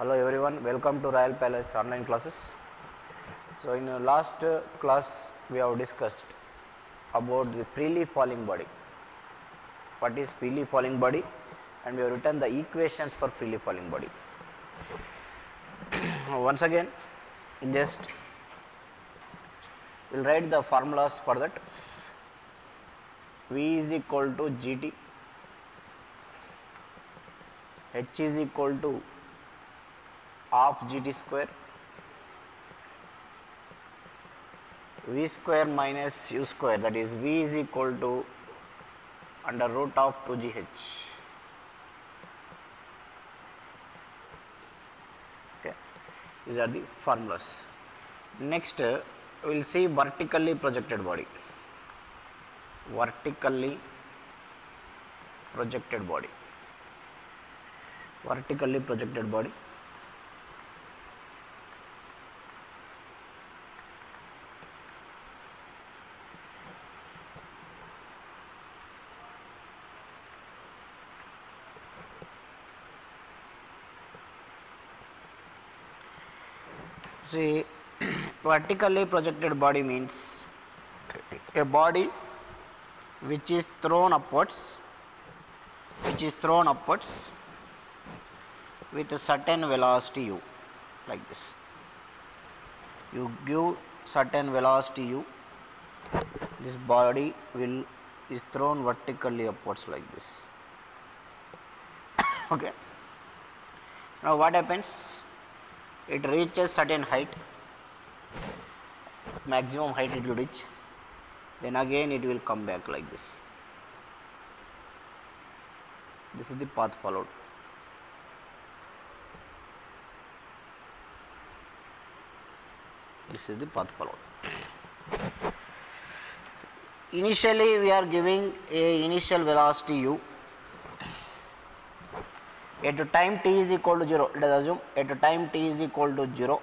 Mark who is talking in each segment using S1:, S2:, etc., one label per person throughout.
S1: Hello everyone, welcome to Royal Palace online classes. So in the last class we have discussed about the freely falling body. What is freely falling body? And we have written the equations for freely falling body. Once again, just we will write the formulas for that. V is equal to Gt, H is equal to half Gt square, V square minus U square, that is V is equal to under root of 2gh. Okay. These are the formulas. Next we will see vertically projected body. Vertically projected body. Vertically projected body. See, vertically projected body means a body which is thrown upwards, with a certain velocity u, like this. You give certain velocity u, this body is thrown vertically upwards like this. Okay. Now what happens? It reaches certain height, maximum height it will reach, then again it will come back like this. This is the path followed. This is the path followed. Initially we are giving a initial velocity u. At a time t is equal to 0, let us assume at a time t is equal to 0,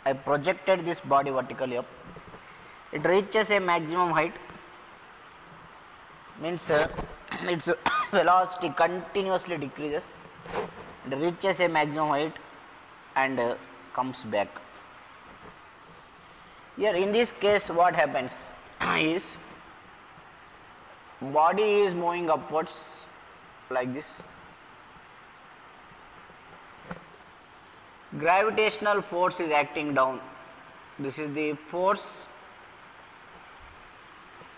S1: I projected this body vertically up. It reaches a maximum height, means its velocity continuously decreases, it reaches a maximum height and comes back. Here in this case what happens is, body is moving upwards like this. Gravitational force is acting down. This is the force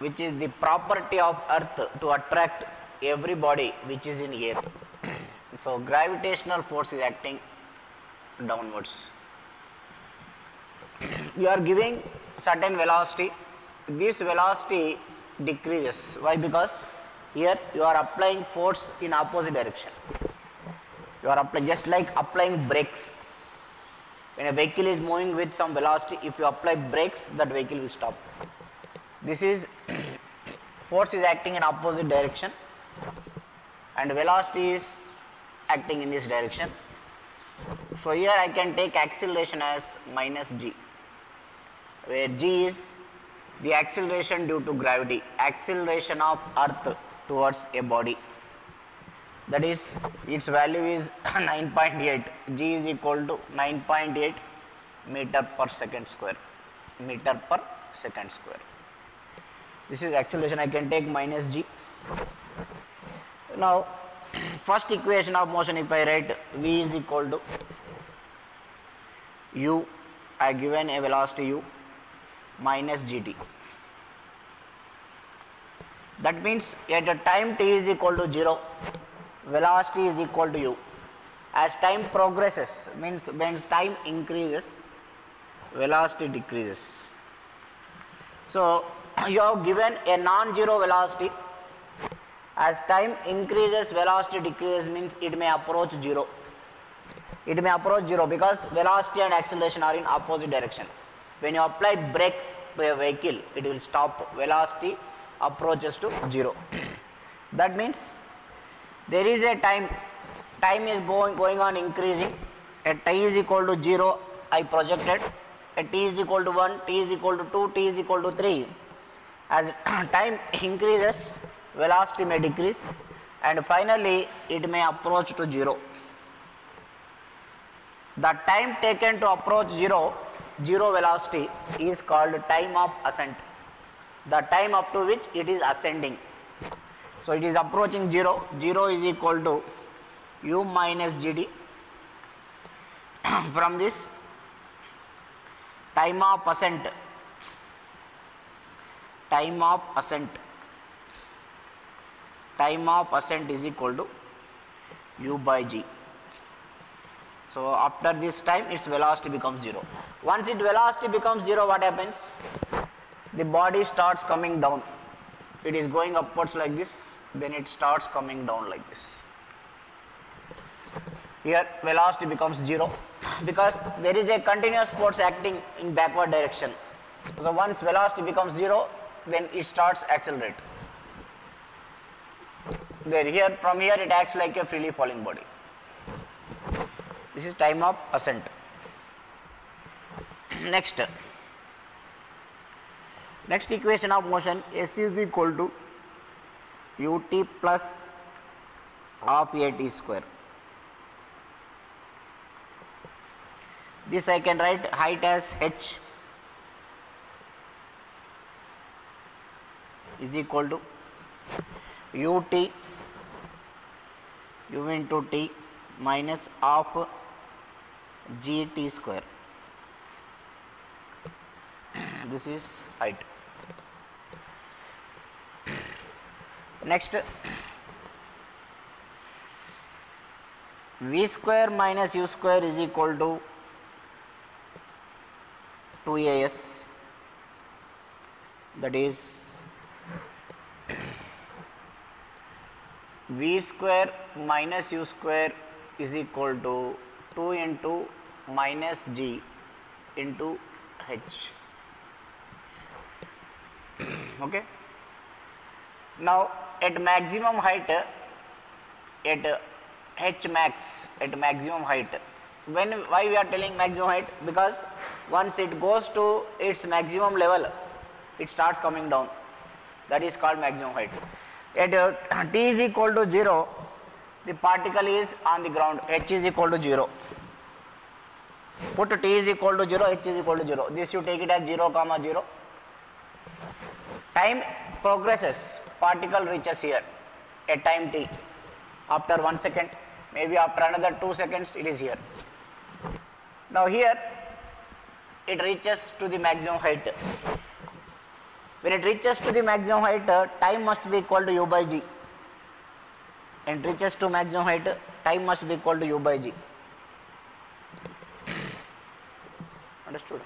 S1: which is the property of earth to attract every body which is in air. So gravitational force is acting downwards. You are giving certain velocity, this velocity decreases. Why? Because here you are applying force in opposite direction. You are applying, just like applying brakes. When a vehicle is moving with some velocity, if you apply brakes, that vehicle will stop. This is force is acting in opposite direction and velocity is acting in this direction. So here I can take acceleration as minus g, where g is the acceleration due to gravity, acceleration of earth towards a body, that is its value is 9.8, g is equal to 9.8 meter per second square, This is acceleration, I can take minus g. Now first equation of motion, if I write v is equal to u, I given a velocity u minus gt. That means at a time t is equal to 0, velocity is equal to u. As time progresses, means when time increases, velocity decreases. So you have given a non-zero velocity. As time increases, velocity decreases, means it may approach 0. It may approach 0 because velocity and acceleration are in opposite direction. When you apply brakes to a vehicle, it will stop, velocity approaches to 0. That means there is a time is going on increasing. At t is equal to 0, I projected. At t is equal to 1, t is equal to 2, t is equal to 3. As time increases, velocity may decrease and finally it may approach to 0. The time taken to approach zero velocity is called time of ascent. The time up to which it is ascending. So it is approaching 0, 0 is equal to u minus gd. From this time of ascent is equal to u by g. So after this time its velocity becomes 0. Once its velocity becomes 0, what happens? The body starts coming down. It is going upwards like this, then it starts coming down like this. Here velocity becomes 0 because there is a continuous force acting in backward direction. So once velocity becomes 0, then it starts accelerate. There, from here it acts like a freely falling body. This is time of ascent. Next equation of motion, S is equal to ut plus half at square. This I can write height as h is equal to ut u into t minus half gt square. This is height. Next, v square minus u square is equal to 2as, that is v square minus u square is equal to 2 into minus g into h. Okay. Now at maximum height, at h max, at maximum height, why we are telling maximum height? Because once it goes to its maximum level, it starts coming down. That is called maximum height. At t is equal to 0, the particle is on the ground, h is equal to 0. Put t is equal to 0, h is equal to 0. This you take it as 0 comma 0. Time progresses, particle reaches here at time t. After 1 second, maybe after another 2 seconds, it is here. Now here it reaches to the maximum height. When it reaches to the maximum height, time must be equal to u by g. And reaches to maximum height, time must be equal to u by g. Understood?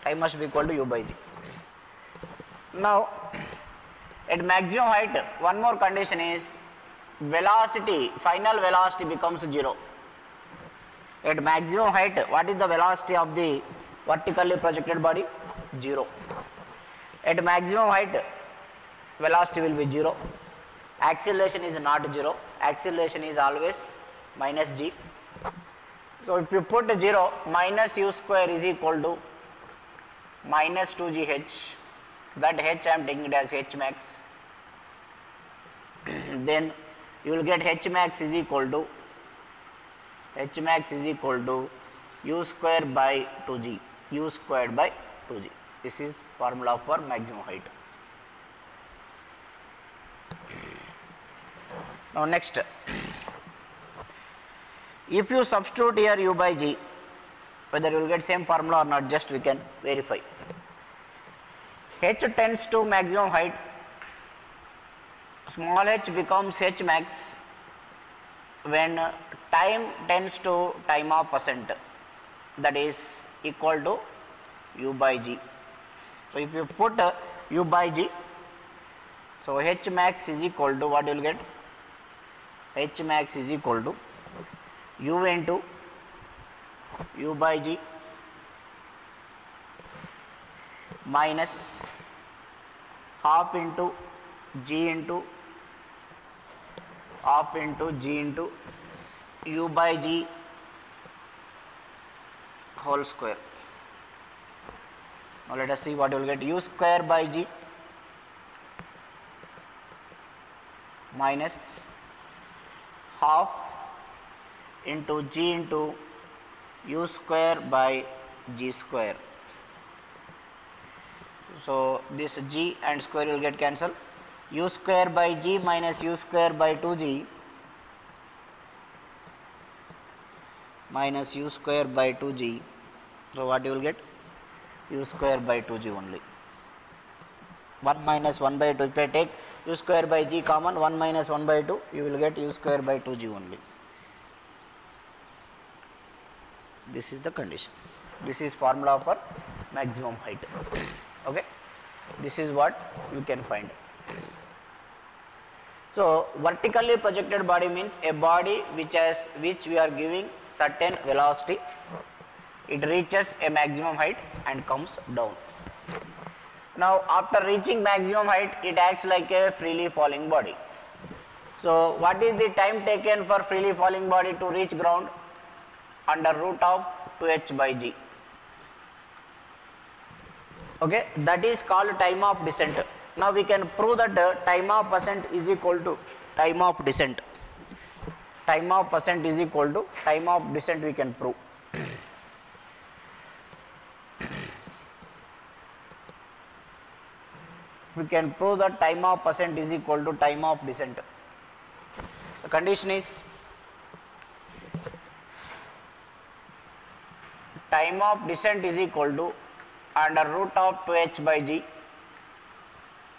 S1: Time must be equal to u by g. Now at maximum height, one more condition is velocity, final velocity becomes 0. At maximum height, what is the velocity of the vertically projected body? 0. At maximum height, velocity will be 0. Acceleration is not 0. Acceleration is always minus g. So if you put 0, minus u square is equal to minus 2gh. That h I am taking it as h max. Then you will get h max is equal to u square by 2g, u squared by 2g. This is formula for maximum height. Now next, if you substitute here u by g, whether you will get same formula or not, just we can verify. H tends to maximum height, small h becomes h max when time tends to time of ascent, that is equal to u by g. So if you put u by g, so h max is equal to, what you will get? H max is equal to u into u by g minus half into g into u by g whole square. Now let us see what you will get. U square by g minus half into g into u square by g square. So this g and square will get cancelled. U square by g minus u square by 2g minus u square by 2g. So what you will get? U square by 2g only. 1 minus 1 by 2. If I take u square by g common, 1 minus 1 by 2, you will get u square by 2g only. This is the condition. This is formula for maximum height. Okay. This is what you can find. So vertically projected body means a body which we are giving certain velocity. It reaches a maximum height and comes down. Now after reaching maximum height, it acts like a freely falling body. So what is the time taken for freely falling body to reach ground? Under root of 2h by g. Okay, that is called time of descent. Now we can prove that time of ascent is equal to time of descent. Time of ascent is equal to time of descent, we can prove. We can prove that time of ascent is equal to time of descent. The condition is time of descent is equal to under root of 2h by g.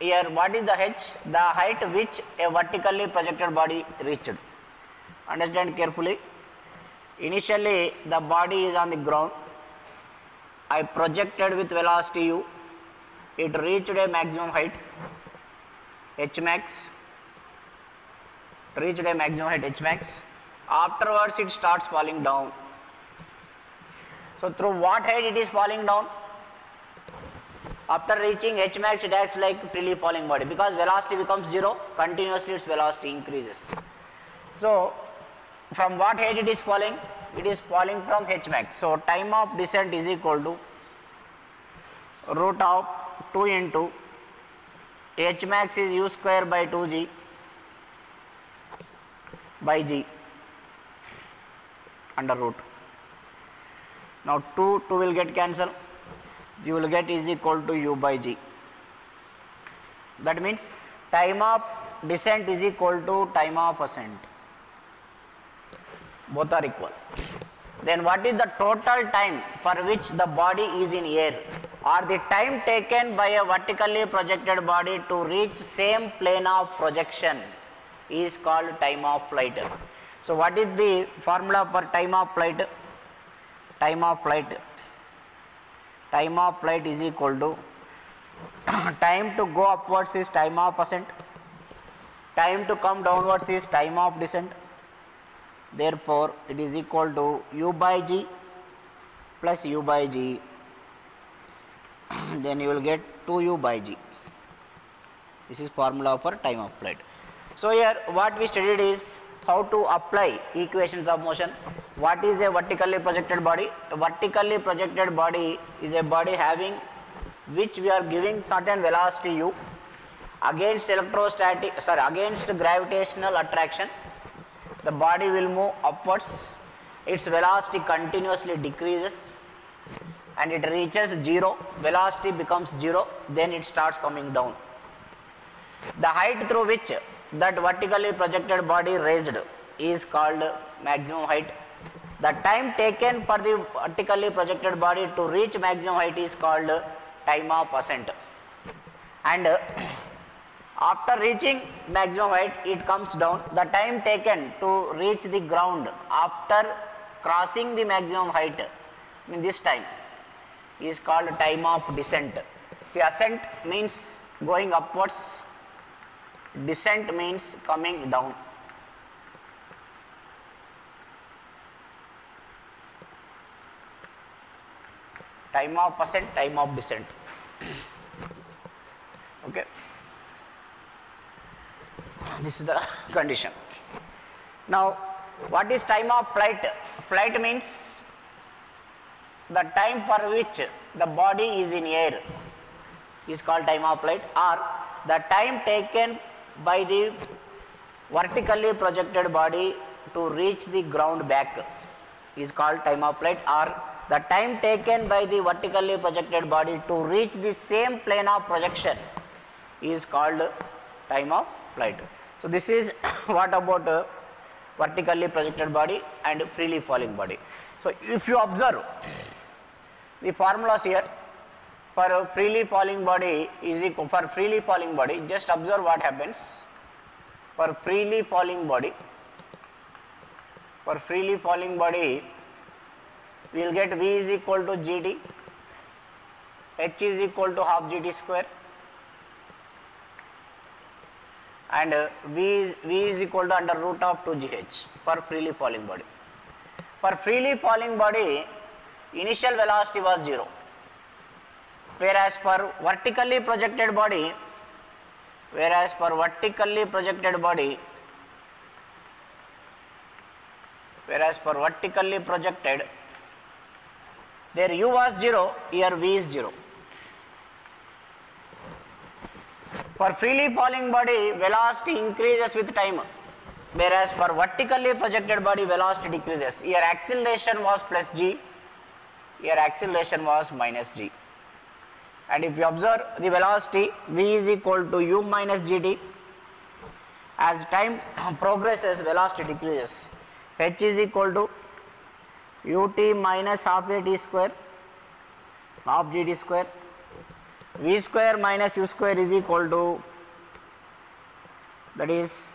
S1: Here what is the h? The height which a vertically projected body reached. Understand carefully. Initially the body is on the ground. I projected with velocity u. It reached a maximum height h max. Reached a maximum height h max. Afterwards it starts falling down. So through what height it is falling down? After reaching h max, it acts like freely falling body because velocity becomes 0, continuously its velocity increases. So from what height it is falling? It is falling from h max. So time of descent is equal to root of 2 into h max is u square by 2g by g under root. Now 2 will get cancelled. You will get is equal to u by g. That means time of descent is equal to time of ascent. Both are equal. Then what is the total time for which the body is in air, or the time taken by a vertically projected body to reach same plane of projection is called time of flight. So what is the formula for time of flight? Time of flight is equal to time to go upwards is time of ascent, time to come downwards is time of descent. Therefore it is equal to u by g plus u by g, then you will get 2u by g. This is formula for time of flight. So here what we studied is how to apply equations of motion. What is a vertically projected body? A vertically projected body is a body having which we are giving certain velocity u against against gravitational attraction. The body will move upwards, its velocity continuously decreases and it reaches 0, velocity becomes 0, then it starts coming down. The height through which that vertically projected body raised is called maximum height. The time taken for the vertically projected body to reach maximum height is called time of ascent. And after reaching maximum height, it comes down. The time taken to reach the ground after crossing the maximum height, in this time, is called time of descent. See, ascent means going upwards, descent means coming down. Time of ascent, time of descent. Okay. This is the condition. Now, what is time of flight? Flight means the time for which the body is in air is called time of flight, or the time taken by the vertically projected body to reach the ground back is called time of flight, or the time taken by the vertically projected body to reach the same plane of projection is called time of flight. So this is what about vertically projected body and freely falling body. So if you observe the formulas here, for a freely falling body is equal, for freely falling body, just observe what happens. For freely falling body, we will get V is equal to GD, H is equal to half GD square, and V is equal to under root of 2GH for freely falling body. For freely falling body, initial velocity was 0, whereas for vertically projected body, there u was 0, here v is 0. For freely falling body, velocity increases with time, whereas for vertically projected body, velocity decreases. Here acceleration was plus g, here acceleration was minus g. And if you observe the velocity, v is equal to u minus gd. As time progresses, velocity decreases. H is equal to ut minus half a t square, half gd square. V square minus u square is equal to, that is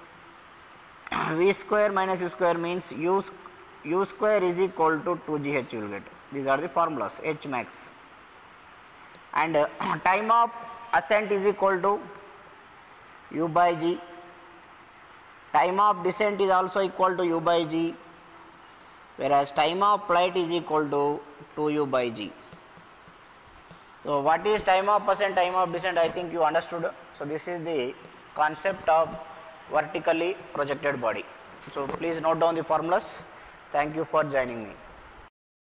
S1: v square minus u square means u square is equal to 2gh you will get. These are the formulas, h max. And time of ascent is equal to u by g. Time of descent is also equal to u by g, whereas time of flight is equal to 2u by g. So what is time of ascent, time of descent, I think you understood. So this is the concept of vertically projected body. So please note down the formulas. Thank you for joining me.